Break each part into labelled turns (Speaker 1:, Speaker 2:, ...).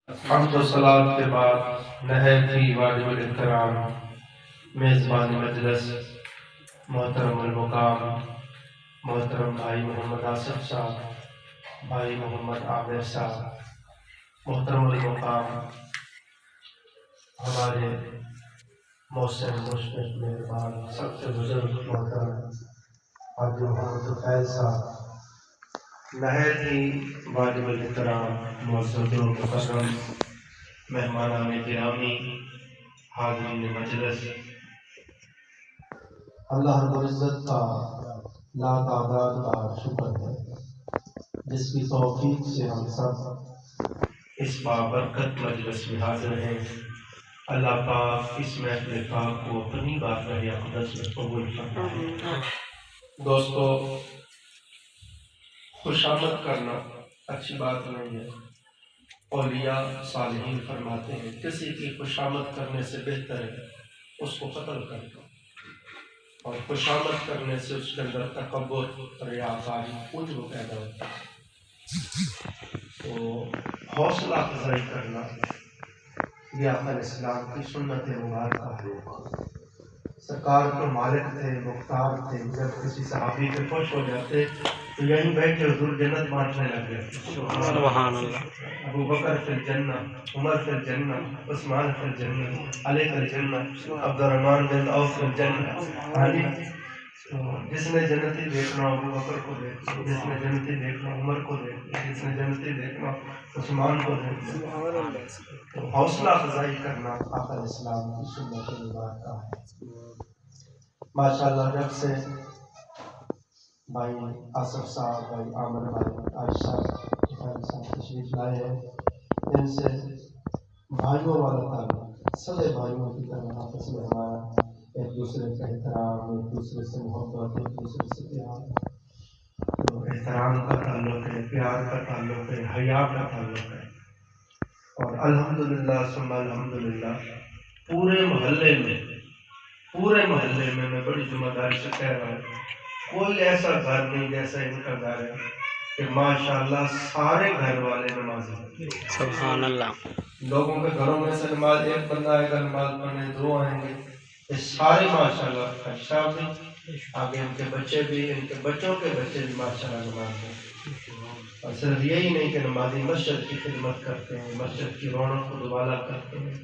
Speaker 1: حمد و صلات کے بعد نہایت ہی واجب الاحترام میزبان مجلس محترم المقام محترم بھائی محمد آصف صاحب، بھائی محمد عامر صاحب، محترم المقام ہمارے محسن مشفق مہربان سب سے بزرگ محترم حاجی محمد فیض صاحب، نہایت ہی واجب الاحترام معزز و مکرم مہمانان گرامی، حاضرین مجلس، اللہ رب العزت کا لا تعداد کا شکر ہے جس کی توفیق سے ہم سب اس بابرکت مجلس میں حاضر ہیں۔ اللہ پاک اس محفل پاک کو اپنی بارگاہ اقدس میں قبول فرمائے۔ دوستو، خوشامد کرنا اچھی بات نہیں ہے۔ اولیاء صالحین فرماتے ہیں کسی کی خوشامد کرنے سے بہتر ہے اس کو قتل کر دو، اور خوشامد کرنے سے اس کے اندر تکبر، ریاکاری، عجب پیدا ہوتا ہے۔ تو حوصلہ افزائی کرنا یہ آقا اسلام کی سنت مبارکہ ہے۔ سرکار تو مالک تھے، مختار تھے، جب کسی صحابی پہ خوش ہو جاتے تو یہیں بیٹھے حضور جنت بانٹنے لگ گئے۔ سبحان اللہ۔ ابو بکر فی الجنہ، عمر فی الجنہ، عثمان فی الجنہ، علی فی الجنہ، عبد الرحمن بن عوف فی الجنہ۔ جس نے جنتی دیکھنا ابو بکر کو دیکھنا، جس نے جنتی دیکھنا عمر کو دیکھنا، جس نے جنتی دیکھنا عثمان کو دیکھنا۔ تو حوصلہ افزائی کرنا آقا اسلام کی سنت مبارکہ ہے۔ ماشاءاللہ جب سے بھائی آصف صاحب، بھائی عامر بھائی، عائشہ صاحب تشریف لائے ہیں، ان سے بھائیوں والا تعلق، سبے بھائیوں کی طرح آپس میں ہمارا ایک دوسرے کا احترام، ایک دوسرے سے محبت، ایک دوسرے سے پیار، تو احترام کا تعلق ہے، پیار کا تعلق ہے، حیا کا تعلق ہے۔ اور الحمدللہ ثم الحمدللہ پورے محلے میں میں بڑی ذمہ داری سے کہہ رہا ہوں، کوئی ایسا گھر نہیں جیسا ان کا گھر ہے کہ ماشاءاللہ سارے گھر والے نمازی ہیں۔ سبحان اللہ۔ لوگوں کے گھروں میں سے نماز ایک بندہ آئے گا نماز پڑھنے، دو آئیں گے، یہ سارے ماشاءاللہ خدشہ بھی، آگے ان کے بچے بھی، ان کے بچوں کے بچے بھی ماشاءاللہ نماز پڑھتے۔ اور صرف یہی نہیں کہ نمازی مسجد کی خدمت کرتے ہیں، مسجد کی رونق کو دوبالا کرتے ہیں،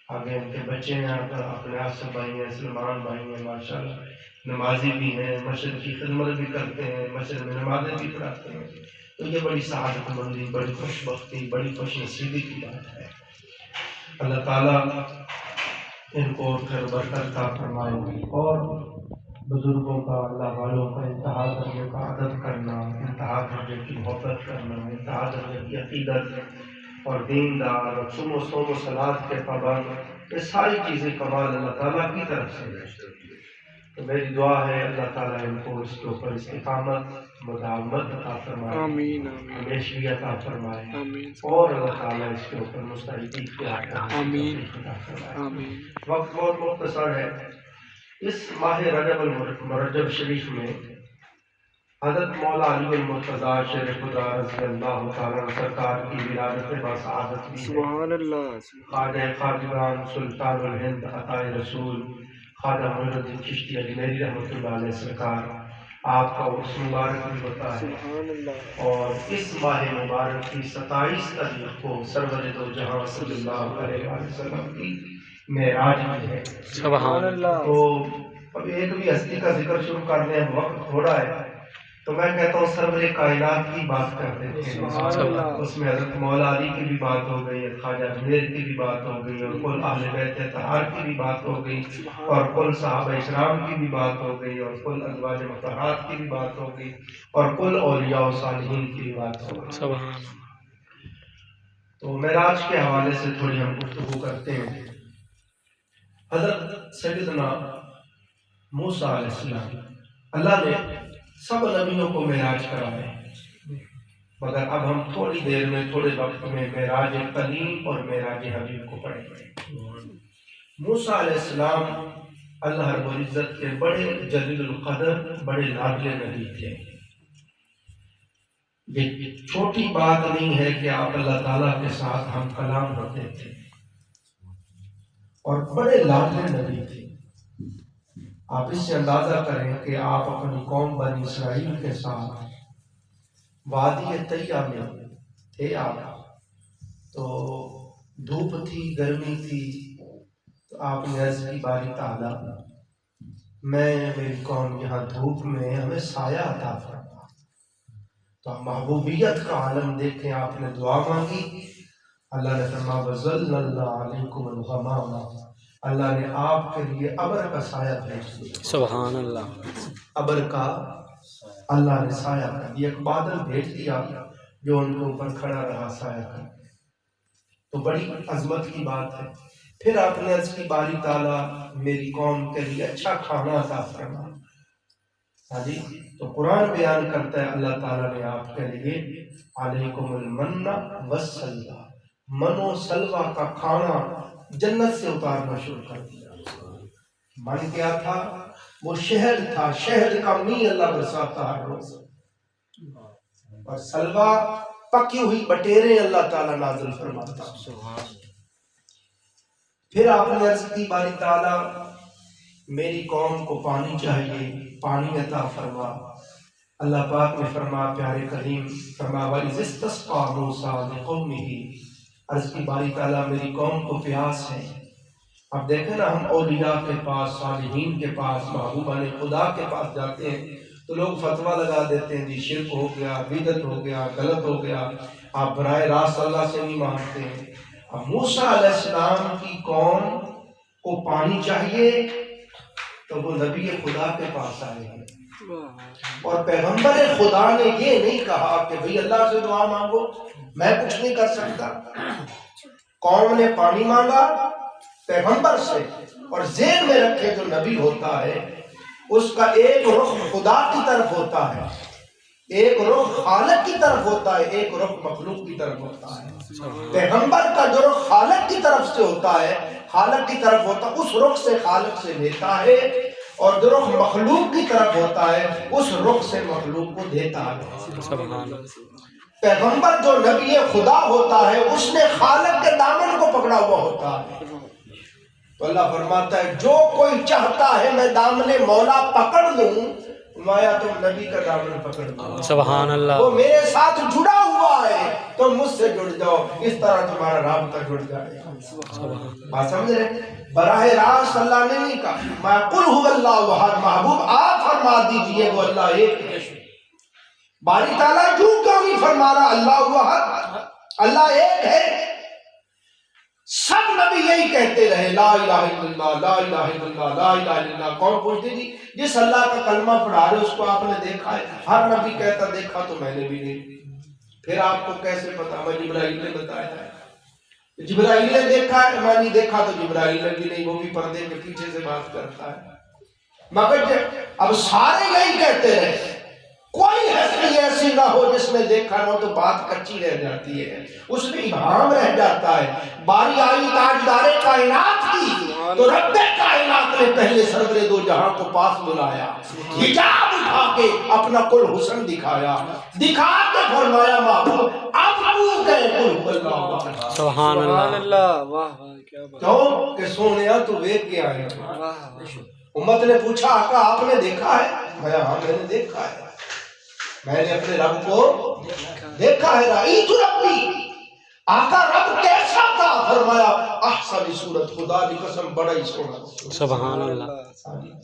Speaker 1: آگے ان کے بچے ہیں، اپنے آصف بھائی ہیں، سلمان بھائی ہیں، ماشاءاللہ نمازی بھی ہیں، مسجد کی خدمت بھی کرتے ہیں، مسجد میں نمازیں بھی پڑھاتے ہیں۔ تو یہ بڑی سعادت مندی، بڑی خوش بختی، بڑی خوش نصیبی کی بات ہے۔ اللہ تعالیٰ ان کو خیر برکت عطا فرمائے، اور بزرگوں کا، اللہ والوں کا انتہا درجے کا ادب کرنا، انتہا درجے کی محبت کرنا، انتہا درجے کی عقیدت اور دیندار اور صوم و صلات کے پابند، یہ ساری چیزیں کمال اللہ تعالیٰ کی طرف سے ہے۔ تو میری دعا ہے اللہ تعالیٰ ان کو اس کے اوپر استقامت، مداومت عطا فرمائے، آمین، ہمیشگی عطا فرمائے، اور اللہ تعالیٰ اس کے اوپر مستعدی اختیار عطا فرمائے۔ وقت بہت مختصر ہے۔ اس ماہ رجب المرجب شریف میں حضرت مولا علی المرتضیٰ شیر خدا رضی اللہ تعالیٰ عنہ سرکار کی ولادت باسعادت بھی ہے۔ سبحان اللہ۔ خواجہ خواجگان سلطان الہند عطائے رسول خواجہ معین الدین چشتی اجمیری رحمۃ اللہ علیہ سرکار، آپ کا عرس مبارک بھی ہوتا ہے، اور اس ماہ مبارک کی 27 تاریخ کو سرور دو جہاں صلی اللہ علیہ وسلم کی معراج بھی ہے۔ سبحان اللہ۔ تو اب ایک بھی ہستی کا ذکر شروع کر دیں، وقت تھوڑا ہے، تو میں کہتا ہوں سرور کائنات کی بات کر دیتے ہیں۔ اس میں حضرت مولا علی کی بھی بات ہو گئی، خواجہ اجمیر کی بھی بات ہو گئی، اور کل اہل بیت اطہار کی بھی بات ہو گئی، اور کل صحابہ اکرام کی بھی بات ہو گئی، اور کل ازواج مطہرات کی بھی بات ہو گئی، اور کل اولیاء و صالحین کی بھی بات ہو گئی۔ تو معراج کے حوالے سے تھوڑی ہم گفتگو کرتے ہیں۔ حضرت سیدنا موسیٰ علیہ السلام، اللہ نے سب نبیوں کو معراج کرائے، مگر اب ہم تھوڑی دیر میں، تھوڑے وقت میں معراج کلیم اور معراج حبیب کو پڑھیں گے۔ موسیٰ علیہ السلام اللہ رب العزت کے بڑے جلیل القدر، بڑے لاڈلے نبی تھے، یہ چھوٹی بات نہیں ہے کہ آپ اللہ تعالیٰ کے ساتھ ہم کلام ہوتے تھے، اور بڑے لاڈلے نبی تھے۔ آپ اس سے اندازہ کریں کہ آپ اپنی قوم بنی اسرائیل کے ساتھ وادی طیہ میں تھے آپ، تو دھوپ تھی، گرمی تھی، تو آپ نے عرض کی باری تعالیٰ میں میری قوم یہاں دھوپ میں ہمیں سایہ عطا فرما۔ تو محبوبیت کا عالم دیکھیں، آپ نے دعا مانگی، اللہ نے فرمایا وَظَلَّلْنَا عَلَيْكُمُ الْغَمَامَ، اللہ نے آپ کے لیے ابر کا سایہ بھیج دیا۔ سبحان اللہ، ابر کا اللہ نے سایہ کر دیا، ایک بادل بھیج دیا جو ان کے اوپر کھڑا رہا سایہ کر۔ تو بڑی عظمت کی بات ہے۔ پھر آپ نے عرض کی باری تعالیٰ میری قوم کے لیے اچھا کھانا عطا فرما۔ ہاں جی، تو قرآن بیان کرتا ہے اللہ تعالیٰ نے آپ کے لیے علیکم المن والسلویٰ، من و سلوہ کا کھانا جنت سے اتارنا شروع کر دیا۔ من کیا تھا؟ وہ شہد تھا، شہد کا می اللہ برساتا ہر روز، اور سلوہ پکی ہوئی بٹیریں اللہ تعالیٰ نازل فرماتا۔ پھر آپ نے عرض کی باری تعالیٰ میری قوم کو پانی چاہیے، پانی عطا فرما۔ اللہ پاک نے فرمایا پیارے کریم فرمایا وَإِذِ اسْتَسْقَىٰ مُوسَىٰ لِقَوْمِهِ، عرض کی باری تعالیٰ میری قوم کو پیاس ہے۔ اب دیکھیں نا، ہم اولیاء کے پاس، صالحین کے پاس، محبوبان خدا کے پاس جاتے ہیں تو لوگ فتویٰ لگا دیتے ہیں جی شرک ہو گیا، بدعت ہو گیا، غلط ہو گیا، آپ براہ راست اللہ سے نہیں مانگتے ہیں۔ اب موسیٰ علیہ السلام کی قوم کو پانی چاہیے تو وہ نبی خدا کے پاس آئے ہیں، اور پیغمبر خدا نے یہ نہیں کہا کہ بھئی اللہ سے دعا مانگو، میں کچھ نہیں کر سکتا۔ قوم نے پانی مانگا پیغمبر سے، اور ذہن میں رکھے جو نبی ہوتا ہے اس کا ایک رخ خدا کی طرف ہوتا ہے، ایک رخ خالق کی طرف ہوتا ہے، ایک رخ مخلوق کی طرف ہوتا ہے۔ پیغمبر کا جو رخ خالق کی طرف سے ہوتا ہے، خالق کی طرف ہوتا ہے، اس رخ سے خالق سے لیتا ہے، اور جو رخ مخلوق کی طرف ہوتا ہے اس رخ سے مخلوق کو دیتا ہے۔ پیغمبر جو نبی خدا ہوتا ہے اس نے خالق کے دامن کو پکڑا ہوا ہوتا ہے، تو اللہ فرماتا ہے جو کوئی چاہتا ہے میں دامن مولا پکڑ لوں، مایا تم نبی کا دامن پکڑ لو، سبحان اللہ، وہ میرے ساتھ جڑا ہوا ہے، تم مجھ سے جڑ جاؤ، اس طرح تمہارا رابطہ جڑ جائے گا۔ بات سمجھ رہے؟ براہ راست اللہ نے نہیں کہا میں قل هو اللہ احد، محبوب آپ فرما دیجئے وہ اللہ ایک ہے۔ باری تعالیٰ کیوں نہیں فرما رہا اللہ احد، اللہ ایک ہے؟ سب نبی یہی کہتے رہے لا الہ الا اللہ، لا الہ الا اللہ، لا الہ الا اللہ۔ کون پوچھتے جی جس اللہ کا کلمہ پڑھا رہے اس کو آپ نے دیکھا ہے؟ ہر نبی کہتا دیکھا تو میں نے بھی نہیں۔ پھر آپ کو کیسے پتا؟ میں جبرائیل نے بتایا ہے، جبرائیل نے دیکھا ہے، میں نہیں دیکھا تو جبرائیل نے بھی نہیں، وہ بھی پردے کے پیچھے سے بات کرتا ہے۔ مگر اب سارے یہی کہتے رہے، کوئی ہستی ایسی نہ ہو جس نے دیکھا نہ ہو، تو بات کچی رہ جاتی ہے، اس میں ابہام رہ جاتا ہے۔ باری آئی تاجدار کائنات کی تو رب کائنات نے پہلے سرور دو جہاں کو پاس بلایا، حجاب اٹھا کے اپنا کل حسن دکھایا، دکھا کے فرمایا محبوب اب تو کہے قل هو اللہ، سبحان اللہ، کیوں کہ سونیا تو ویک کے آئے۔ امت نے پوچھا آقا آپ نے دیکھا ہے؟ میں ہاں میں نے دیکھا ہے، میں نے اپنے رب کو دیکھا ہے، رأیت ربی، آقا رب کیسا تھا؟ فرمایا احسن صورت، خدا کی قسم بڑا ہی سونا، سبحان اللہ۔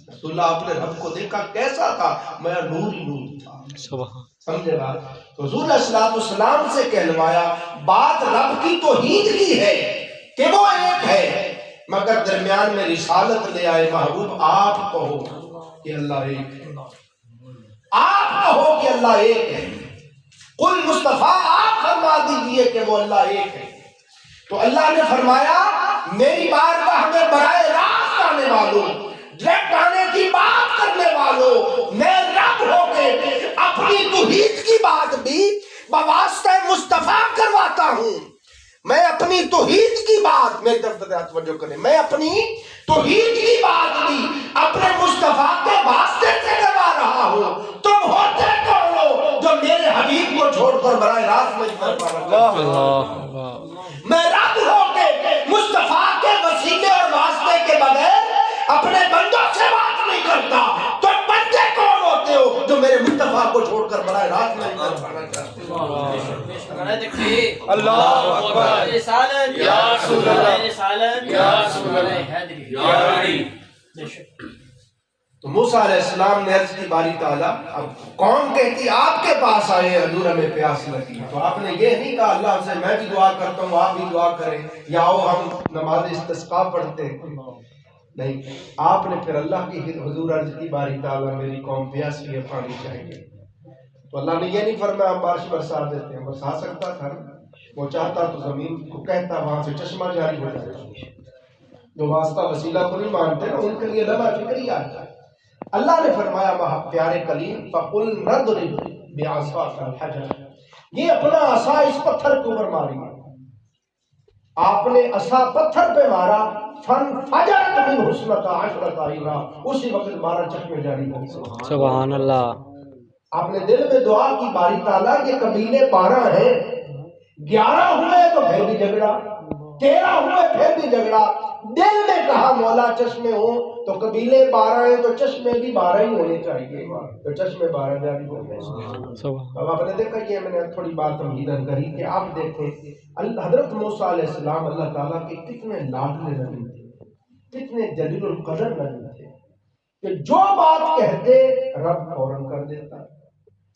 Speaker 1: رسول اللہ اپنے رب کو دیکھا کیسا تھا؟ میں نور ہی نور تھا، سبحان، سمجھے بات؟ تو حضور علیہ السلام سے کہلوایا بات رب کی توحید کی ہے کہ وہ ایک ہے، مگر درمیان میں رسالت لے آئے، محبوب آپ کہو کہ اللہ ایک ہے، آپ کہو کہ اللہ ایک ہے، قل مصطفیٰ آپ فرما دیجئے کہ وہ اللہ ایک ہے۔ تو اللہ نے فرمایا میری بارگاہ میں براہ راست آنے والوں، ڈائریکٹ آنے کی بات کرنے والوں، میں رب ہو کے اپنی توحید کی بات بھی بواسطہ مصطفیٰ کرواتا ہوں۔ میں اپنی توحید کی بات، میری طرف توجہ کریں، میں اپنی توحید کی بات بھی اپنے مصطفیٰ کے واسطے سے کروا رہا ہوں۔ تم ہوتے کون
Speaker 2: ہو جو میرے حبیب کو چھوڑ کر براہ راست میری طرف آنا؟ میں رب ہو کے مصطفیٰ کے وسیلے اور واسطے کے بغیر اپنے بندوں سے بات نہیں کرتا، تو بندے کون ہوتے ہو جو میرے مصطفیٰ کو چھوڑ کر براہ راست میری طرف آنا چاہتے ہو؟ اللہ اکبر، رسالت یا رسول اللہ، رسالت یا رسول اللہ، یا علی۔ تو موسیٰ علیہ السلام نے عرض کی باری تعالیٰ، اب قوم کہتی آپ کے پاس آئے حضور ہمیں پیاس لگی، تو آپ نے یہ نہیں کہا اللہ سے میں بھی دعا کرتا ہوں آپ بھی دعا کریں یا آؤ ہم نماز استسقاء پڑھتے ہیں، نہیں، آپ نے پھر اللہ کی حضور عرض کی باری تعالیٰ میری قوم پیاسی ہے پانی چاہیے، تو اللہ نے یہ نہیں فرمایا ہم بارش برسا دیتے ہیں، برسا سکتا تھا، وہ چاہتا تو زمین کو کہتا وہاں سے چشمہ جاری ہو جاتا، جو واسطہ وسیلہ کو نہیں مانتے نا ان کے لیے لمحہ فکری آتا ہے۔ اللہ نے فرمایا پیارے کلیم فَقُلْ نَضْرِبْ بِعَصَاكَ الْحَجَرَ، یہ اپنا عصا اس پتھر کے اوپر ماری، آپ نے عصا پتھر پہ مارا، فَانْفَجَرَتْ مِنْهُ اثْنَتَا عَشْرَةَ عَيْنًا، اسی وقت 12 چشمے جاری ہو گئے۔
Speaker 3: سبحان اللہ۔
Speaker 2: آپ نے دل میں دعا کی باری تعالیٰ کے قبیلے 12 ہیں، 11 ہوئے تو پھر بھی جھگڑا، 13 ہوئے پھر بھی جھگڑا، دل میں کہا مولا چشمے ہوں تو قبیلے 12 ہیں تو چشمے بھی 12 ہی ہونے چاہیے، تو چشمے 12 جاری ہو گئے۔ اب آپ نے دیکھا یہ میں نے تھوڑی بات تمہیدن کری کہ آپ دیکھیں حضرت موسیٰ علیہ السلام اللہ تعالیٰ کے کتنے لاڈلے نبی تھے، کتنے جلیل القدر نبی تھے کہ جو بات کہتے رب فوراً کر دیتا،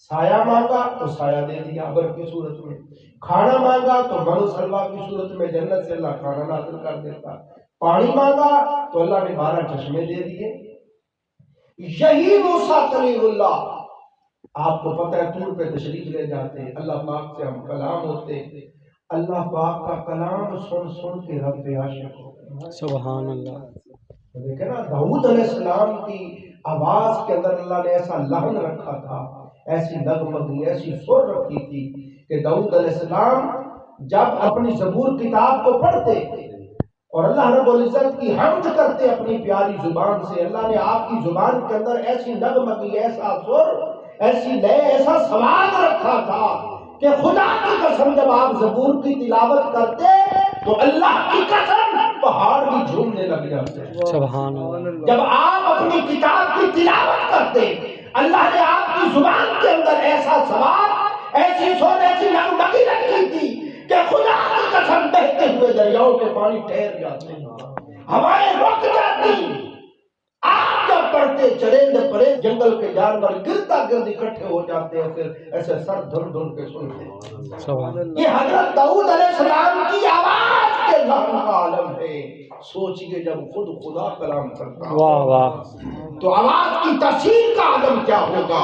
Speaker 2: سایہ مانگا تو سایہ دے دیا ابر کی صورت میں، کھانا مانگا تو من و سلوہ کی صورت میں جنت سے اللہ کھانا نازل کر دیتا، پانی مانگا تو اللہ نے 12 چشمے دے دیے۔ یہی موسیٰ کلیم اللہ، آپ کو پتہ ہے طور پہ تشریف لے جاتے، اللہ پاک سے ہم کلام ہوتے، اللہ پاک کا کلام سن سن کے رب پہ عاشق ہو گئے۔
Speaker 3: سبحان اللہ۔
Speaker 2: دیکھیں نا داؤد علیہ السلام کی آواز کے اندر اللہ نے ایسا لحن رکھا تھا، ایسی نغمگی، ایسی سر رکھی تھی کہ داؤد علیہ السلام جب اپنی زبور کتاب کو پڑھتے اور اللہ رب العزت کی حمد کرتے اپنی پیاری زبان سے، اللہ نے آپ کی زبان کے اندر ایسی نغمگی، ایسا سر، ایسی لے، ایسا سواد رکھا تھا کہ خدا کی قسم جب آپ زبور کی تلاوت کرتے تو اللہ کی قسم پہاڑ بھی جھومنے لگ جاتے۔
Speaker 3: سبحان اللہ۔
Speaker 2: جب آپ اپنی کتاب کی تلاوت کرتے اللہ نے آپ کی زبان کے اندر ایسا سواد، ایسی سر، ایسی نغمگی رکھی تھی کہ خدا کی قسم بہتے ہوئے دریاؤں کے پانی ٹھہر جاتے، ہوائیں رک جاتی، آپ جب پڑھتے چرند پرند جنگل کے جانور گردا گرد اکٹھے ہو جاتے ہیں، پھر ایسے سر دھن دھن کے سنتے۔ یہ حضرت داؤد علیہ السلام کی آواز کے لحن کا عالم ہے، سوچئے جب خود خدا کلام کرتا
Speaker 3: واہ واہ،
Speaker 2: تو آواز کی تاثیر کا عالم کیا ہوگا،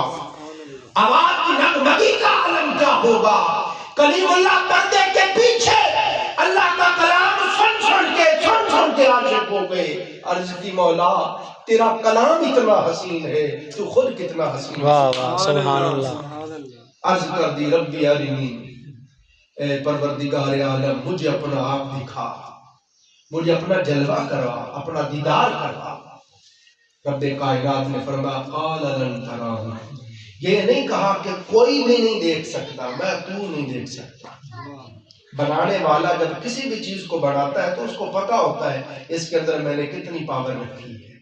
Speaker 2: آواز کی نغمگی کا عالم کیا ہوگا۔ کلیم اللہ پردے کے پیچھے اللہ کا کلام سن سن کے عاشق ہو گئے۔ عرض کی مولا تیرا کلام اتنا حسین ہے تو خود کتنا حسین ہے۔
Speaker 3: واہ واہ، سبحان اللہ۔
Speaker 2: عرض کر دی ربی ارنی، اے پروردگار عالم مجھے اپنا آپ دکھا، مجھے اپنا جلوہ کروا، اپنا دیدار کروا۔ رب کائنات نے فرمایا قال لن ترانی، یہ نہیں کہا کہ کوئی بھی نہیں دیکھ سکتا، میں تو نہیں دیکھ سکتا۔ بنانے والا جب کسی بھی چیز کو بناتا ہے تو اس کو پتا ہوتا ہے اس کے اندر میں نے کتنی پاور رکھی ہے،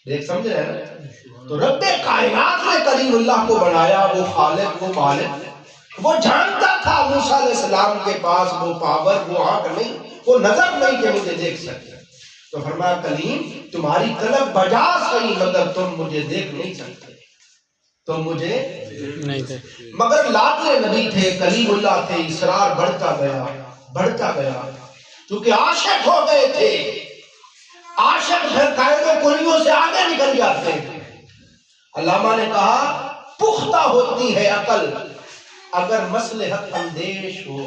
Speaker 2: دیکھ سمجھ رہے ہیں نا۔ تو رب کائنات نے کریم اللہ کو بنایا، وہ خالق، وہ مالک، وہ جانتا تھا موسیٰ علیہ السلام کے پاس وہ پاور، وہ آنکھ نہیں، وہ نظر نہیں کہ مجھے دیکھ سکتے، تو فرمایا کلیم تمہاری طلب بجا صحیح مگر تم مجھے دیکھ نہیں سکتے، تم مجھے
Speaker 3: نہیں تھے،
Speaker 2: مگر لاڈلے نبی تھے، کلیم اللہ تھے، اصرار بڑھتا گیا بڑھتا گیا، کیونکہ عاشق ہو گئے تھے۔ عاشق پھر قاعدے کلیوں سے آگے نکل جاتے ہیں۔ علامہ نے کہا پختہ ہوتی ہے عقل اگر مصلحت اندیش ہو،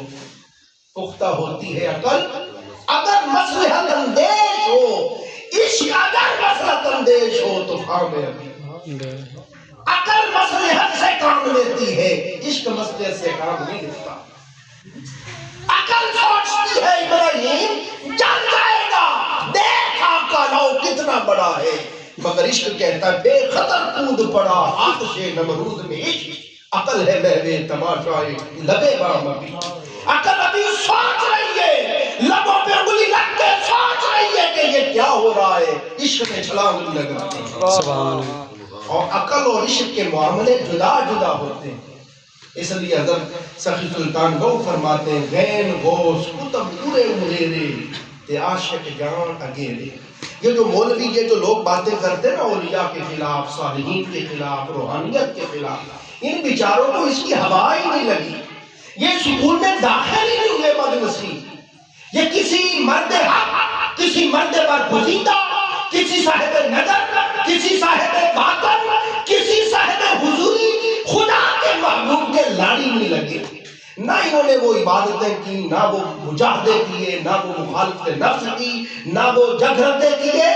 Speaker 2: پختہ ہوتی ہے عقل اگر مصلحت اندیش ہو، عشق اگر مصلحت اندیش ہو تو کامیابی۔ عقل مصلحت سے کام لیتی ہے، عشق مصلحت سے کام نہیں لیتا۔ عقل سوچتی ہے ابراہیم جل جائے گا، دیکھ آقا لو کتنا بڑا ہے، مگر عشق کہتا ہے بے خطر کود پڑا آتش نمرود میں عشق۔ عقل ہے محوے تماشائے لبے بام ابھی، عقل ابھی سوچ رہی ہے، لبوں پہ انگلی رکھ کے سوچ رہی ہے کہ یہ کیا ہو رہا ہے، عشق میں چھلانگ لگاتے ہیں۔
Speaker 3: سبحان اللہ۔
Speaker 2: اور عقل اور عشق کے معاملے جدا جدا ہوتے ہیں، اس لیے حضرت سخی سلطان گو فرماتے ہیں غین غوث کتب پورے مریرے تے عاشق جان اگیرے۔ یہ جو مولوی یہ جو لوگ باتیں کرتے ہیں نا اولیاء کے خلاف، صالحین کے خلاف، روحانیت کے خلاف، ان بیچاروں کو اس کی ہوا ہی نہیں لگی، یہ سکول میں داخل ہی نہیں ہوئے بد نصیب۔ یہ کسی مرد حق، کسی مرد برگزیدہ، کسی صاحب نظر، کسی صاحب باطن، کسی صاحب حضوری، خدا کے محبوب کے لاڑی نہیں لگے۔ نہ انہوں نے وہ عبادتیں کی، نہ وہ مجاہدے کیے، نہ وہ مخالفت نفس کی، نہ وہ جگرتے کیے،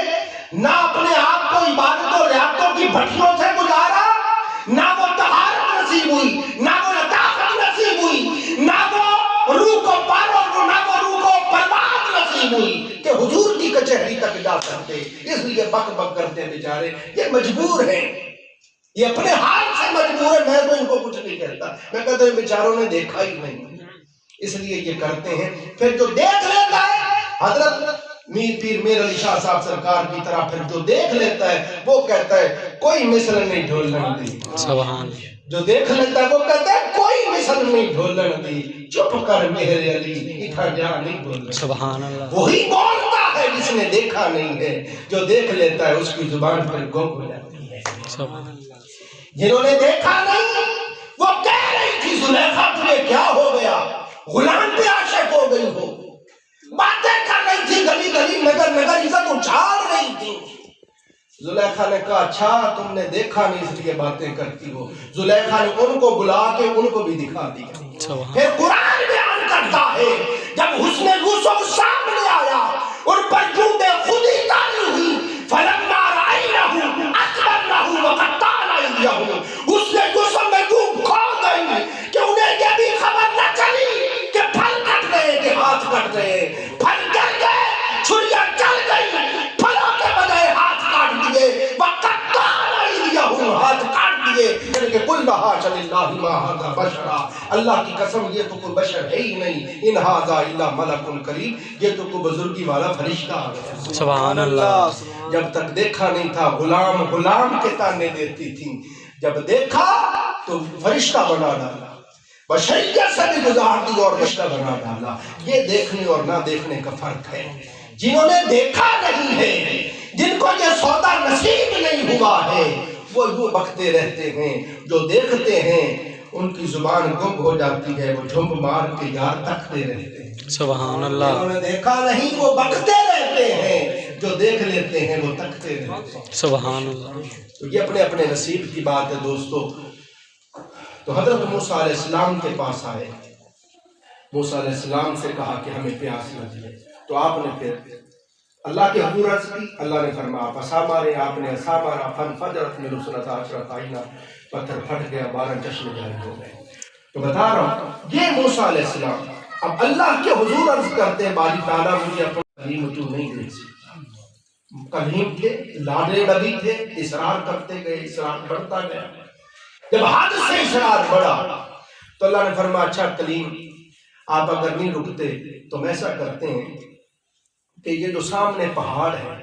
Speaker 2: نہ اپنے آپ کو عبادت و ریاضتوں کی بھٹیوں سے گزارا، نہ وہ طہارت نصیب ہوئی، نہ وہ لطافت نصیب ہوئی، نہ وہ روح کو پارو، نہ وہ روح کو پرواز نصیب ہوئی کہ حضور کی کچہری تک جا سکتے۔ اس لیے بک بک کرتے ہیں بیچارے، یہ مجبور ہیں، یہ اپنے حال سے مجبور ہے۔ میں تو ان کو کچھ نہیں کہتا، میں کہتا ہوں بیچاروں نے دیکھا ہی نہیں، اس لیے یہ کرتے ہیں۔ پھر جو دیکھ لیتا ہے حضرت میر پیر میر علی شاہ صاحب سرکار کی طرح، پھر جو دیکھ لیتا ہے وہ کہتا ہے کوئی مثل نہیں ڈھولن دی۔
Speaker 3: سبحان
Speaker 2: جو دیکھ لیتا ہے وہ کہتا ہے کوئی مثل نہیں ڈھولن دی، چپ کر میرے علی اتھا جا نہیں بولنا۔
Speaker 3: سبحان اللہ۔
Speaker 2: وہی بولتا ہے جس نے دیکھا نہیں ہے، جو دیکھ لیتا ہے اس کی زبان پر گم ہو جاتی ہے۔
Speaker 3: سبحان اللہ۔
Speaker 2: جنہوں نے دیکھا نہیں وہ کہہ رہی تھی زلیخا تمہیں کیا ہو گیا، غلام پہ عاشق ہو گئی ہو، باتیں کر رہی تھی گلی گلی نگر نگر عزت اچھال رہی تھی۔ زلیخا نے کہا اچھا تم نے دیکھا نہیں اس لیے باتیں کرتی ہو۔ زلیخا نے ان کو بلا کے ان کو بھی دکھا دیا۔ پھر قرآن بیان کرتا ہے جب حسن یوسف سامنے آیا ان پر جوبے خودی تاری ہوئی، فلما رأینہ اکبرنہ وقطعن ایدیہم، حسن یوسف میں ڈوب کھو گئی کہ انہیں یہ بھی خبر نہ چلی کہ پھل کٹ رہے کہ ہاتھ کٹ رہے، پھل گر گئے، چھریاں چل گئی، پھلوں کے بجائے ہاتھ کاٹ دیے، وقطعن ایدیہم، ہاتھ کاٹ دیے، یعنی کہ قل حاشا للہ ما ھذا بشرا، اللہ کی قسم یہ تو کوئی بشر ہے ہی نہیں، ان ھذا الا ملک کریم، یہ تو کوئی بزرگی والا فرشتہ آ گیا۔
Speaker 3: سبحان اللہ۔
Speaker 2: جب تک دیکھا نہیں تھا غلام غلام کے تانے دیتی تھی، جب دیکھا تو فرشتہ بنا ڈالا، بشریت سے بھی گزار دی اور فرشتہ بنا ڈالا۔ یہ دیکھنے اور نہ دیکھنے کا فرق ہے۔ جنہوں نے دیکھا نہیں ہے، جن کو یہ سودا نصیب نہیں ہوا ہے، وہ یوں بکتے رہتے ہیں، جو دیکھتے ہیں ان کی زبان گم ہو جاتی ہے، وہ جھنب مار کے یار تکتے رہتے ہیں۔
Speaker 3: سبحان اللہ۔
Speaker 2: جنہوں نے دیکھا نہیں وہ بکتے رہتے ہیں، جو دیکھ لیتے ہیں وہ تکتے رہتے ہیں۔
Speaker 3: سبحان اللہ۔
Speaker 2: تو یہ اپنے اپنے نصیب کی بات ہے دوستو۔ تو حضرت موسیٰ علیہ السلام کے پاس آئے، موسیٰ علیہ السلام سے کہا کہ ہمیں پیاس لگی ہے، تو آپ نے پھر اللہ کے حضور عرض کی، اللہ نے فرمایا پسا مارے، آپ نے عصا مارا، فانفجرت منہ اثنتا عشرۃ عینا، پتھر پھٹ گیا، 12 چشمے جاری ہو گئے۔ تو بتا رہا ہوں یہ موسیٰ علیہ السلام اب اللہ کے حضور عرض کرتے ہیں باری تعالیٰ مجھے اپنا کلیم تو نہیں دے سکتا۔ کلیم تھے، لاڈلے نبی تھے، اصرار کرتے گئے، اصرار بڑھتا گیا۔ جب حد سے اصرار بڑھا تو اللہ نے فرمایا اچھا کلیم آپ اگر نہیں رکتے تو ہم ایسا کرتے ہیں کہ یہ جو سامنے پہاڑ ہے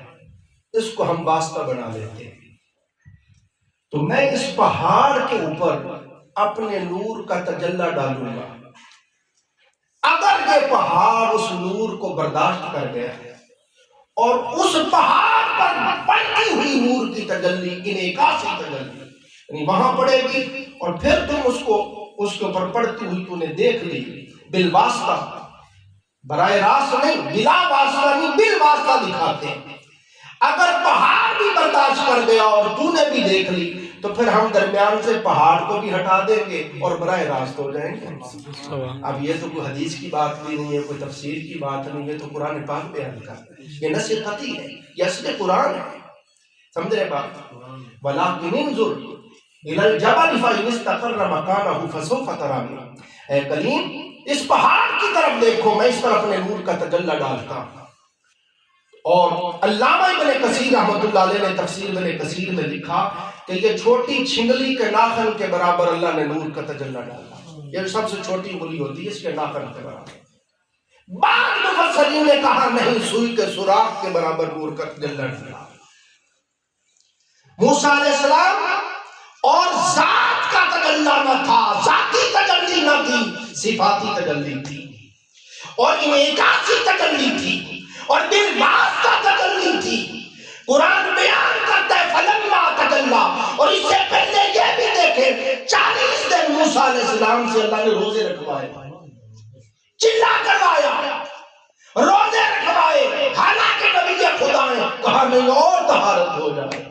Speaker 2: اس کو ہم واسطہ بنا لیتے ہیں، تو میں اس پہاڑ کے اوپر اپنے نور کا تجلی ڈالوں گا، اگر یہ پہاڑ اس نور کو برداشت کر گیا اور اس پہاڑ پر پڑتی ہوئی نور کی تجلی، انعکاسی تجلی یعنی وہاں پڑے گی اور پھر تم اس کے اوپر پڑتی ہوئی تو نے دیکھ لی بالواسطہ، براہ راست نہیں، بلا واسطہ نہیں، بالواسطہ دکھاتے ہیں۔ اگر پہاڑ بھی برداشت کر گیا اور تو نے بھی دیکھ لی تو پھر ہم درمیان سے پہاڑ کو بھی ہٹا دیں گے اور براہ راست ہو جائیں گے۔ اب یہ تو کوئی حدیث کی بات بھی نہیں ہے، کوئی تفسیر کی بات نہیں ہے، تو قرآن پاک بیان کرتا ہے، یہ نص قطعی ہے، یہ اصل قرآن ہے، سمجھ رہے بات؟ وَلَٰكِنِ انظُرْ إِلَى الْجَبَلِ فَإِنِ اسْتَقَرَّ مَكَانَهُ فَسَوْفَ تَرَانِي، اے کلیم اس پہاڑ کی طرف دیکھو، میں اس پر اپنے نور کا تجلی ڈالتا ہوں۔ اور علامہ ابن کثیر رحمۃ اللہ علیہ نے تفسیر ابن کثیر میں لکھا کہ یہ چھوٹی چھنگلی کے ناخن کے برابر اللہ نے نور کا تجلی ڈالا. یہ سب سے چھوٹی انگلی ہوتی ہے اس کے ناخن کے برابر. بعض مفسرین نے کہا نہیں، سوئی کے سوراخ کے برابر نور کا تجلی ڈالا. موسیٰ علیہ السلام اور ذات کا تجلی نہ تھا، ذاتی تجلی نہ تھی، صفاتی تجلی تھی اور انعکاسی تجلی تھی اور بالواسطہ تجلی تھی. قرآن بیان کرتا ہے فلما تجلی. اور اس سے پہلے یہ بھی دیکھیں 40 دن موسیٰ علیہ السلام سے اللہ نے روزے رکھوائے، چلا کروایا، روزے رکھوائے، حالانکہ نبی خدا نے کہا نہیں اور طہارت ہو جائے.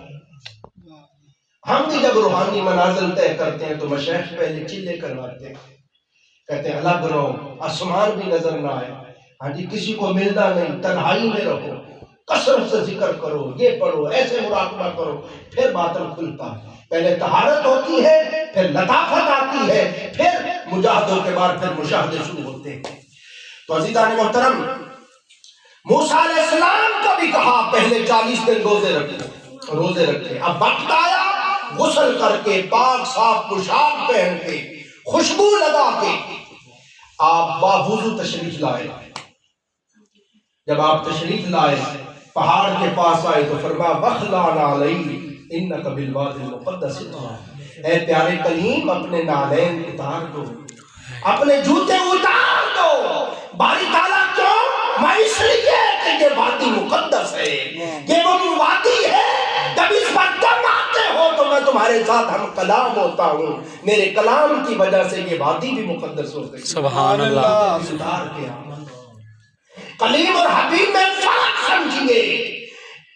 Speaker 2: ہم بھی جب روحانی منازل طے کرتے ہیں تو مشائخ پہلے چلے کرواتے ہیں، کہتے ہیں الگ رہو، آسمان بھی نظر نہ آئے، ہاں جی کسی کو ملنا نہیں، تنہائی میں رہو، کثرت سے ذکر کرو، یہ پڑھو، ایسے مراقبہ کرو، پھر باطن کھلتا ہے. پہلے طہارت ہوتی ہے، پھر لطافت آتی ہے، پھر مجاہدوں کے بعد پھر مشاہدے شروع ہوتے ہیں. تو عزیزان محترم، موسیٰ علیہ السلام کو بھی کہا پہلے 40 دن روزے رکھے. اب وقت آیا غسل کر کے، پاک صاف پوشاک پہن کے، خوشبو لگا کے آپ باوضو تشریف لائے. جب آپ تشریف لائے پہاڑ کے پاس آئے تو فرمایا وَخْلَعْ عَلَيْهِ إِنَّكَ بِالْوَادِ الْمُقَدَّسِ طُوَىٰ. اے پیارے کلیم اپنے نالین اتار دو، اپنے جوتے اتار دو. باری تعالیٰ کیوں؟ میں اس لیے کہ یہ وادی مقدس ہے، یہ وہ وادی ہے جب اس پر تم آتے ہو تو میں تمہارے ساتھ ہم کلام ہوتا ہوں، میرے کلام کی وجہ سے یہ وادی بھی مقدس ہو گئی.
Speaker 3: سبحان اللہ.
Speaker 2: اتار کے کلیم اور حبیب میں فرق سمجھیے.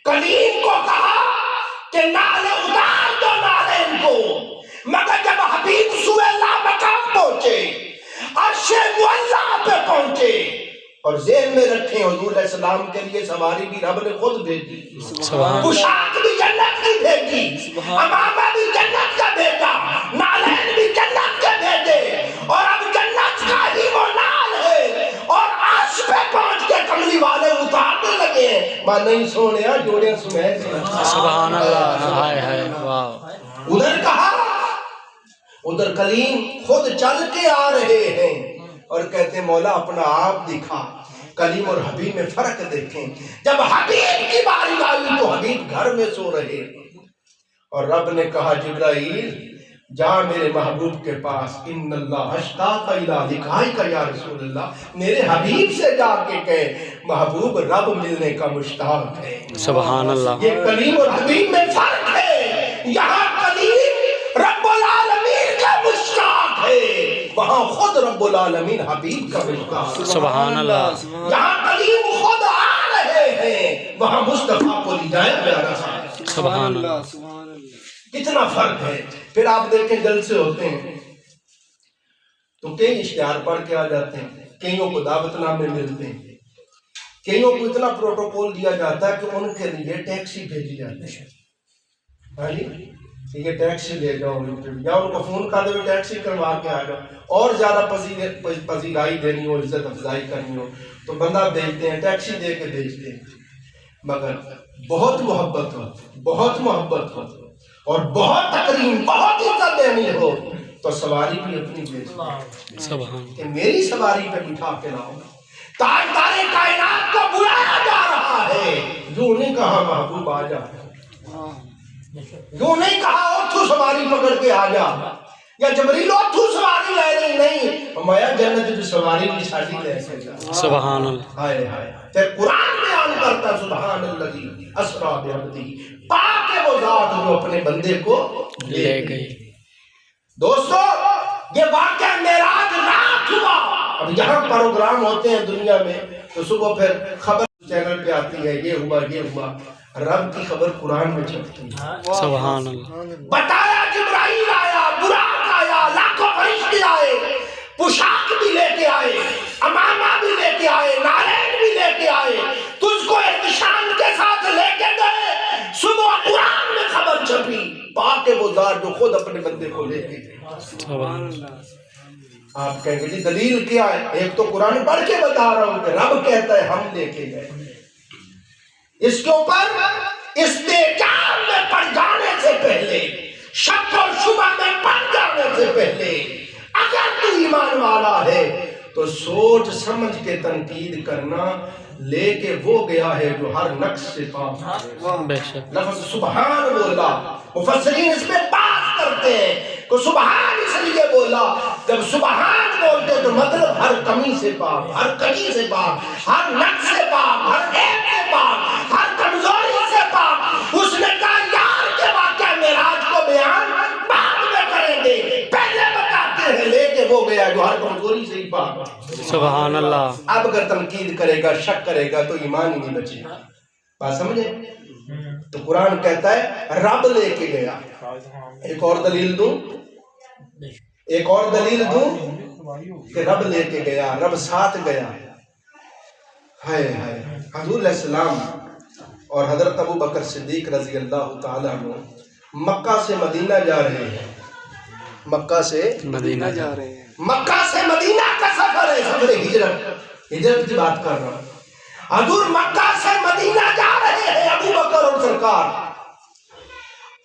Speaker 2: کلیم کو کہا کہ نالے اتار دو نالین کو، مگر جب حبیب سوئے لا مقام پہنچے، عرش معلیٰ پہ پہنچے، اور ذہن میں رکھیں حضور علیہ السلام کے لیے سواری بھی رب نے خود بھیجی، پوشاک بھی جنت کی بھیجی، امامہ بھی جنت کا بھیجا، نالین بھی جنت کے بھیجے، اور اب جنت کا ہی وہ نال ہے. اور عرش پہ پہنچ کے کملی والے اتارنے لگے ہیں. ماں نہیں سونیا جوڑے سمیت.
Speaker 3: سبحان اللہ. ہائے ہائے واو.
Speaker 2: ادھر کہا، ادھر کلیم خود چل کے آ رہے ہیں اور کہتے ہیں مولا اپنا آپ دکھا. کلیم اور حبیب میں فرق دیکھیں. جب حبیب کی باری آئی تو حبیب گھر میں سو رہے اور رب نے کہا جبرائیل جا میرے محبوب کے پاس، ان اللہ اشتاق الی لقائک یا رسول اللہ. میرے حبیب سے جا کے کہے محبوب رب ملنے کا مشتاق ہے.
Speaker 3: سبحان اللہ.
Speaker 2: یہ کلیم اور حبیب میں فرق ہے. یہاں کلیم رب العالمین کا مشتاق ہے، وہاں خود رب العالمین حبیب کا مشتاق ہے.
Speaker 3: سبحان اللہ.
Speaker 2: یہاں کلیم خود آ رہے ہیں، وہاں مصطفیٰ کو لجایا جا رہا ہے.
Speaker 3: سبحان اللہ.
Speaker 2: کتنا فرق ہے. پھر آپ دیکھیں جلسے ہوتے ہیں تو کئی اشتہار پڑھ کے آ جاتے ہیں، کئیوں کو دعوت نامے ملتے ہیں، کئیوں کو اتنا پروٹوکول دیا جاتا ہے کہ ان کے لیے ٹیکسی بھیجی جاتی ہے. ہاں جی یہ ٹیکسی لے جاؤ، یا ان کو فون کر دو ٹیکسی کروا کے آ جاؤ. اور زیادہ پذیرائی دینی ہو، عزت افزائی کرنی ہو تو بندہ بھیجتے ہیں، ٹیکسی دے کے بھیجتے ہیں. مگر بہت محبت ہو، بہت محبت ہو اور بہت تکریم، بہت عزت دینی ہو تو سواری بھی اپنی بھیجتے
Speaker 3: سبحان.
Speaker 2: کہ میری سواری پہ بٹھا کے لاؤ. تاجدار کائنات کو بلایا جا رہا ہے. یوں نہیں کہا محبوب آ جا، یوں نہیں کہا اتھو سواری پکڑ کے آ جا، یا جبریل اتھو سواری لے رہی نہیں، مایا جنت جو سواری بھی ساتھی لے کے جا.
Speaker 3: سبحان اللہ.
Speaker 2: ہائے ہائے. پھر قرآن بیان کرتا سبحان الذی اسریٰ بعبدہ، پاک ہے وہ ذات جو اپنے بندے کو
Speaker 3: لے گئی.
Speaker 2: دوستو یہ واقعہ معراج رات ہوا. اب یہاں پروگرام ہوتے ہیں دنیا میں تو صبح پھر خبر چینل پہ آتی ہے یہ ہوا یہ ہوا. رب کی خبر قرآن میں چھپتی ہے.
Speaker 3: سبحان اللہ.
Speaker 2: بتایا جبرائیل آیا، براق آیا، لاکھوں فرشتے آئے، پوشاک بھی لے کے آئے، امامہ بھی لے کے آئے، نالین بھی لے کے آئے، تجھ کو احتشام کے ساتھ لے کے گئے. صبح قرآن میں خبر چھپی، پاک ہے وہ ذات جو خود اپنے بندے کو لے کے گئے.
Speaker 3: سبحان اللہ.
Speaker 2: آپ کہیں گے جی دلیل کیا ہے؟ ایک تو قرآن پڑھ کے بتا رہا ہوں کہ رب کہتا ہے ہم لے کے گئے. اس کے اوپر استحکام میں پڑ جانے سے پہلے، شک اور شبہ میں پڑ جانے سے پہلے اگر تو ایمان والا ہے تو سوچ سمجھ کے تنقید کرنا، لے کے وہ گیا ہے جو ہر نقص سے پاک ہے۔
Speaker 3: بے شک
Speaker 2: لفظ سبحان بولا، مفسرین اس میں بات کرتے ہیں کہ سبحان اس لیے بولا، جب سبحان بولتے تو مطلب ہر کمی سے پاک، ہر کمی سے پاک، ہر نقص سے پاک، ہر عیب سے پاک، ہر کمزوری سے پاک۔ اس نے کہا یار کے واقعہ معراج کو بیان بعد میں کریں گے، پہلے بتاتے ہیں لے کے وہ گیا جو ہر کمزوری سے ہی پاک۔
Speaker 3: سبحان اللہ۔
Speaker 2: اب اگر تنقید کرے گا، شک کرے گا تو ایمان ہی نہیں بچے گا۔ بات سمجھے؟ تو قرآن کہتا ہے رب لے کے گیا۔ ایک اور دلیل دوں، ایک اور دلیل دوں کہ رب لے کے گیا، رب ساتھ گیا۔ ہائے ہائے، حضور علیہ السلام اور حضرت ابو بکر صدیق رضی اللہ تعالیٰ عنہ مکہ سے مدینہ جا رہے ہیں، مکہ سے
Speaker 3: مدینہ جا رہے ہیں۔
Speaker 2: مکہ سے مدینہ کا سفر ہے، سفر ہجرت، ہجرت کی بات کر رہا ہوں۔ حضور مکہ سے مدینہ جا رہے ہیں، ابو بکر اور سرکار،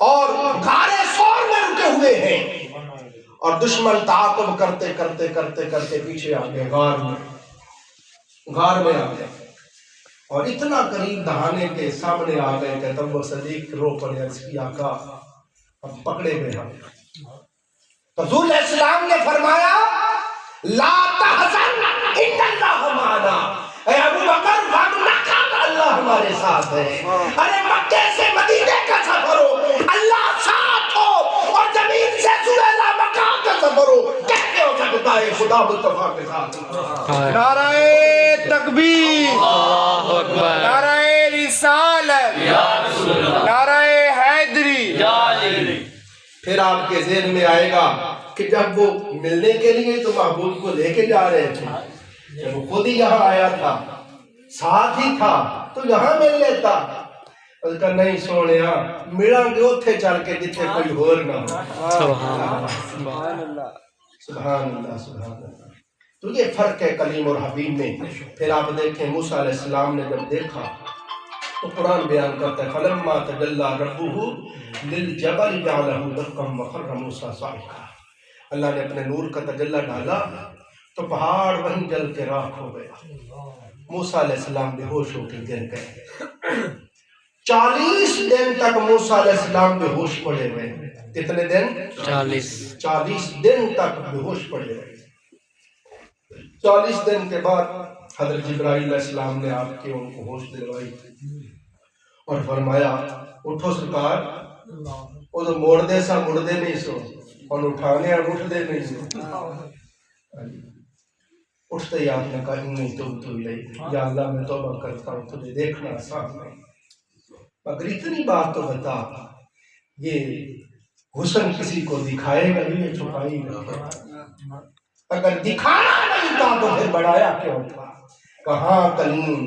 Speaker 2: اور غار ثور میں رکے ہوئے ہیں، اور دشمن تعاقب کرتے کرتے کرتے کرتے پیچھے آ گئے، غار میں آ گئے، اور اتنا قریب دہانے کے سامنے آ گئے کہ تب وہ صدیق رو پڑے، عرض کی آقا اب پکڑے گئے ہم۔ حضور علیہ السلام نے فرمایا لا تحزن ان اللہ معنا، اے ابو بکر غم نہ کر، اللہ ہمارے ساتھ ہے۔ ارے مکے سے مدینے کا سفر ہو، اللہ ساتھ ہو، اور زمین سے سہیلا مکان کا سفر ہو، کیسے ہو سکتا ہے خدا مصطفیٰ کے ساتھ؟
Speaker 4: نعرہ تکبیر،
Speaker 3: اللہ اکبر،
Speaker 4: نعرہ رسالت، نعرہ حیدری۔
Speaker 2: پھر آپ کے ذہن میں آئے گا کہ جب وہ ملنے کے لیے تو محبوب کو لے کے جا رہے تھے، جب وہ خود ہی یہاں آیا تھا، ساتھ ہی تھا، تو یہاں مل لیتا۔ اس کا نہیں سونیا، ملا گے اتھے چل کے جتھے کوئی ہور نہ ہو۔
Speaker 3: سبحان اللہ۔
Speaker 4: سبحان اللہ۔
Speaker 2: سبحان اللہ، سبحان اللہ۔ تو یہ فرق ہے کلیم اور حبیب میں۔ پھر آپ دیکھیں موسیٰ علیہ السلام نے جب دیکھا تو قرآن بیان کرتا ہے فَلَمَّا تَجَلَّى رَبُّهُ لِلْجَبَلِ جَعَلَهُ دَكًّا وَخَرَّ مُوسَىٰ صَعِقًا۔ اللہ نے اپنے نور کا تجلی ڈالا تو پہاڑ وہیں جل کے راکھ ہو گیا، موسیٰ علیہ السلام بے ہوش ہو کے گر گئے۔ 40 دن تک موسیٰ علیہ السلام بے ہوش پڑے ہوئے۔ کتنے دن؟ 40 دن تک بے ہوش پڑے ہوئے۔ 40 دن کے بعد حضرت جبرائیل علیہ السلام نے آپ کے ان کو ہوش دلوائی اور فرمایا اٹھو سرکار، وہ تو موڑ دے سا مڑ دے نہیں سو، اور اٹھانے اور اٹھ دے نہیں سو۔ اٹھتے ہی آپ نے کہا نہیں تو یا اللہ میں توبہ کرتا ہوں، تجھے دیکھنا آسان نہیں، مگر اتنی بات تو بتا، یہ حسن کسی کو دکھائے گا نہیں، چھپائی گا؟ اگر دکھانا نہیں تھا تو پھر بڑھایا کیوں تھا؟ کہاں کلیم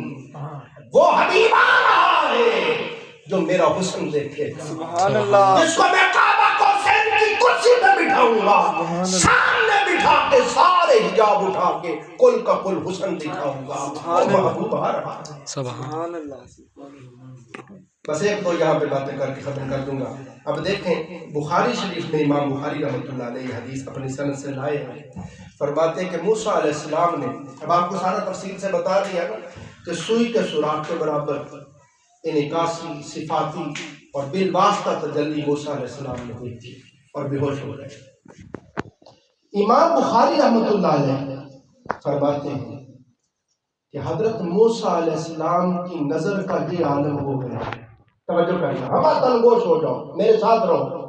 Speaker 2: وہ حبیب آ رہا ہے جو میرا حسن دیکھے،
Speaker 4: سبحان اللہ۔
Speaker 2: جس کو میں کعبہ کو سین کی کرسی پہ بٹھاؤں گا، سامنے بٹھا کے سارے حجاب اٹھا کے کل کا کل حسن دکھاؤں گا، وہ محبوب آ رہا ہے۔
Speaker 3: سبحان
Speaker 4: اللہ۔
Speaker 2: بس ایک دو یہاں پہ باتیں کر کے ختم کر دوں گا۔ اب دیکھیں بخاری شریف میں امام بخاری رحمۃ اللہ علیہ حدیث اپنی سند سے لائے ہیں، فرماتے ہیں کہ موسیٰ علیہ السلام نے، اب آپ کو سارا تفصیل سے بتا دیا نا کہ سوئی کے سوراخ کے برابر انعکاسی صفاتی اور بالواسطہ تجلی موسیٰ علیہ السلام نے ہوئی تھی اور بے ہوش ہو گئے۔ امام بخاری رحمۃ اللہ علیہ فرماتے ہیں کہ حضرت موسیٰ علیہ السلام کی نظر کا یہ عالم ہو گیا، توجہ کرنا، ہم تنگوش ہو جاؤ، میرے ساتھ رہو۔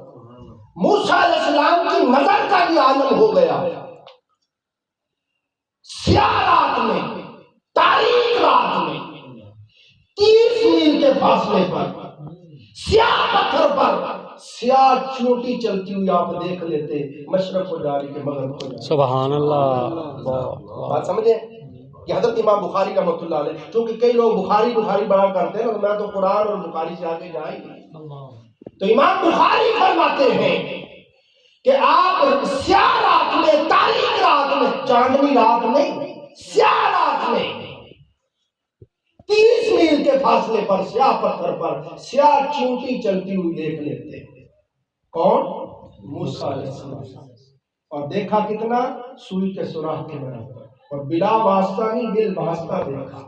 Speaker 2: موسیٰ علیہ السلام کی نظر کا یہ عالم ہو گیا، سیاہ رات میں، تاریک رات میں، 30 میل کے فاصلے پر، سیاہ پتھر پر سیاہ چوٹی چلتی ہوئی آپ دیکھ لیتے، مشرق کو جا رہی کہ مغرب کو جا رہی۔
Speaker 3: سبحان اللہ۔
Speaker 2: بات سمجھے؟ یہ حضرت امام بخاری رحمۃ اللہ علیہ، کیونکہ کئی لوگ بخاری بڑا کرتے ہیں نا، تو میں تو قرآن اور بخاری سے آگے جا ہی نہیں۔ تو امام بخاری فرماتے ہیں کہ آپ سیاہ رات میں، تاریک رات میں، چاندنی رات نہیں، سیاہ رات میں 30 میل کے فاصلے پر سیاہ پتھر پر سیاہ چیونٹی چلتی ہوئی دیکھ لیتے ہیں۔ کون؟ موسیٰ علیہ السلام۔ اور دیکھا کتنا؟ سوئی کے سوراخ کے برابر، اور بلا واسطہ نہیں بل واسطہ دیکھا۔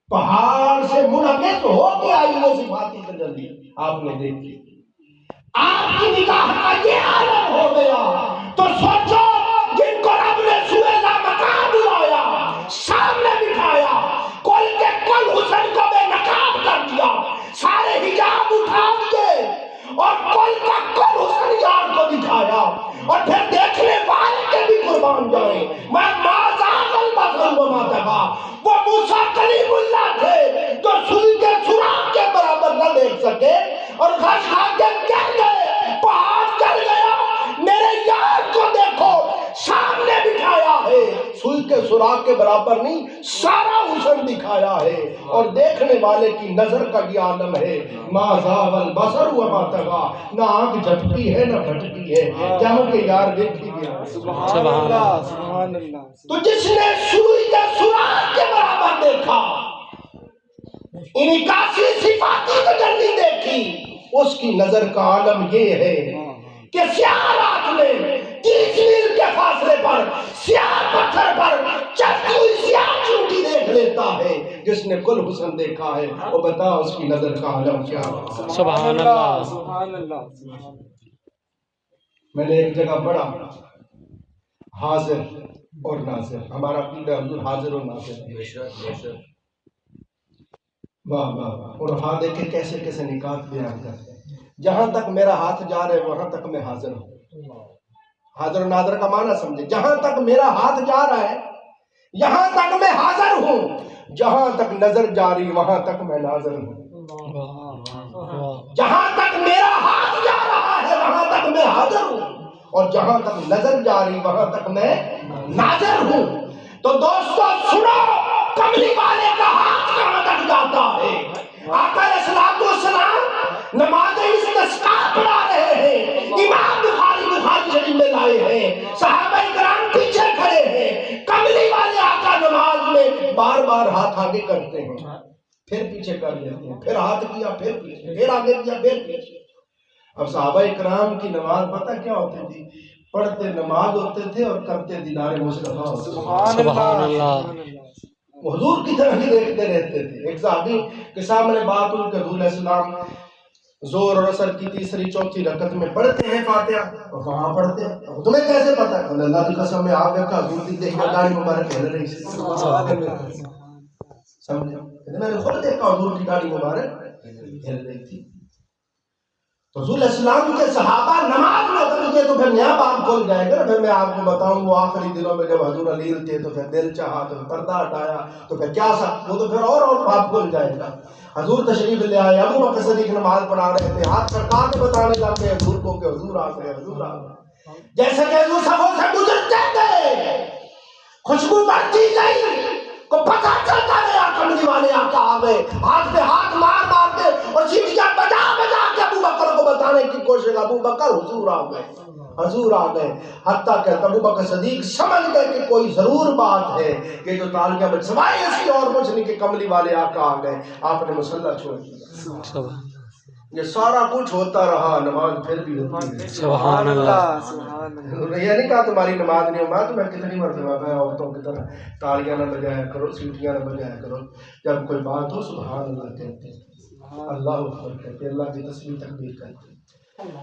Speaker 2: پہاڑ سے منعکس ہو کے آئی وہ صفاتی تجلی آپ نے دیکھی۔ آپ کی نگاہ کا یہ عالم ہو گیا تو سوچو جن کو رب نے سوئے مقام بلایا، سامنے بٹھایا، کل کے کل حسن کو بے نقاب کر دیا، سارے حجاب اٹھا دیے اور کل کا کل حسن یار کو دکھایا، اور پھر دیکھنے والے کے بھی قربان جائیں۔ میں مازاغ البصر وما طغی، وہ موسیٰ کلیم اللہ تھے جو سوئی کے سوراخ کے برابر نہ دیکھ سکے اور غش کھا کے گر گئے، پہاڑ چل گیا۔ میرے یار کو دیکھو سامنے بٹھایا ہے، سوئی کے سوراخ کے برابر نہیں، سارا حسن دکھایا ہے، اور دیکھنے والے کی نظر کا یہ عالم ہے۔ ما زاغ البصر وما طغی، نہ آنکھ جھپکی ہے نہ بھٹکی ہے، جہاں کے یار دیکھ ہی گیا۔
Speaker 4: سبحان اللہ، سبحان اللہ۔
Speaker 2: تو جس نے سوئی کے سوراخ کے برابر دیکھا، انعکاسی صفاتی تجلی دیکھی، اس کی نظر کا عالم یہ ہے کہ سیاہ رات میں 30 میل کے فاصلے پر سیاہ پتھر پر چلتی ہوئی سیاہ چونٹی دیکھ لیتا ہے۔ جس نے کل حسن دیکھا ہے وہ بتا اس کی نظر کا عالم کیا ہے۔
Speaker 3: سبحان اللہ۔
Speaker 4: سبحان اللہ، سبحان اللہ۔
Speaker 2: میں نے ایک جگہ پڑھا حاضر اور ناظر، ہمارا عقیدہ حضور حاضر اور ناظر ہے۔ واہ واہ واہ، اور ہاں دیکھیں کیسے کیسے نکات بیان کرتے ہیں۔ جہاں تک میرا ہاتھ جا رہا ہے وہاں تک میں حاضر ہوں۔ حاضر و ناظر کا معنی سمجھے، جہاں تک میرا ہاتھ جا رہا ہے یہاں تک میں حاضر ہوں، جہاں تک نظر جاری وہاں تک میں ناظر ہوں۔ جہاں تک میرا ہاتھ جا رہا ہے وہاں تک میں حاضر ہوں، اور جہاں تک نظر جاری وہاں تک میں ناظر ہوں۔ تو دوستو سنو، کملی والے کا ہاتھ کہاں تک جاتا ہے؟ آقا علیہ السلام نماز استسقاء پڑھا رہے ہیں، امام بخاری شریف میں لائے ہیں، صحابہ کرام پیچھے کھڑے ہیں، کملی والے آقا نماز میں بار بار ہاتھ آگے کرتے ہیں، پھر پیچھے کر لیتے ہیں، پھر ہاتھ کیا پھر پیچھے، پھر آگے کیا پھر پیچھے۔ اب صحابہ کرام کی نماز پتہ کیا ہوتی تھی؟ پڑھتے نماز ہوتے تھے اور کرتے دیدار مصطفیٰ ہوتے تھے۔
Speaker 3: سبحان اللہ۔
Speaker 2: حضور کی طرح ہی دیکھتے رہتے تھے۔ ایک صحابی کے سامنے بات ہوئی کہ حضور علیہ السلام زور اور عصر کی تیسری چوتھی رکعت میں پڑھتے ہیں فاتحہ، اور کہاں پڑھتے ہیں؟ تمہیں کیسے پتا؟ اللہ کی قسم میں آپ دیکھا حضور کی دیکھ کر داڑھی مبارک ہل رہی تھی۔ سمجھے؟ میں نے خود دیکھا حضور کی داڑھی مبارک ہل رہی تھی۔ حضور علیہ السلام کے صحابہ نماز میں اتر گئے تو پھر نیا باب کھل جائے گا نا۔ پھر میں آپ کو بتاؤں وہ آخری دنوں میں جب حضور علیل تھے تو پھر دل چاہا تو پردہ ہٹایا تو پھر کیا سا، وہ تو پھر اور باب کھل جائے گا۔ حضور تشریف لے آئے، ابو بکر صدیق نماز پڑھا رہے تھے، ہاتھ سرکار کے بتانے لگے حضور کو کہ حضور آ گئے، حضور آ گئے۔ جیسے کہ حضور صفوں سے گزرتے گئے، خوشبو بڑھتی گئی، کو پتہ چلتا گیا کملی والے آقا آ گئے، ہاتھ پہ ہاتھ مار مار کے اور سیٹیاں بجا بجا کے ابو بکر کو بتانے کی کوشش، ابو بکر حضور آ گئے، حضور آ گئے، حتیٰ کہ ابو بکر صدیق سمجھ گئے کہ کوئی ضرور بات ہے کہ جو تالیاں بج سوائے اس کی اور کچھ نہیں کہ کملی والے آقا آ گئے۔ آپ نے مصلی چھوڑ دیا۔ یہ سارا کچھ ہوتا رہا، نماز پھر بھی ہوتی ہے۔
Speaker 3: سبحان اللہ۔
Speaker 4: سبحان اللہ۔
Speaker 2: یہ نہیں کہا تمہاری نماز نہیں ہو، میں کتنی مرتبہ میں عورتوں کی طرح تالیاں نہ بجایا کرو، سیٹیاں نہ بجایا کرو، جب کوئی بات ہو سبحان اللہ کہتے ہیں، اللہ اکبر کہتے ہیں، اللہ کی تسبیح تکبیر کرتے ہیں۔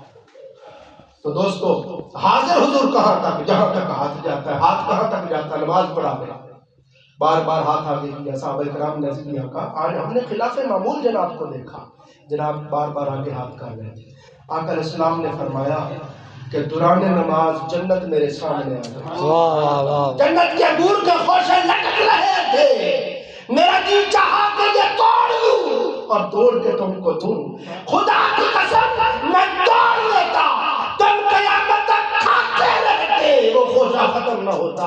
Speaker 2: تو دوستو حاضر حضور کہاں تک؟ جہاں تک ہاتھ جاتا ہے۔ ہاتھ کہاں تک جاتا ہے؟ نماز پڑھا گیا، بار بار ہاتھ آگے کیا، صحابہ کرام نے کیا کہا۔ آج ہم نے خلاف معمول جناب کو دیکھا، جناب بار بار آگے ہاتھ کر رہے تھے۔ آقا علیہ السلام نے فرمایا کہ دوران نماز جنت میرے سامنے آ گئی، جنت کے نور کے خوشے لٹک رہے تھے، میرا دل چاہا کہ یہ توڑ لوں اور توڑ کے تم کو دوں۔ خدا کی قسم میں توڑ لیتا، تم قیامت تک کھاتے رہتے، وہ خوشہ ختم نہ ہوتا۔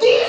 Speaker 2: 30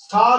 Speaker 2: 7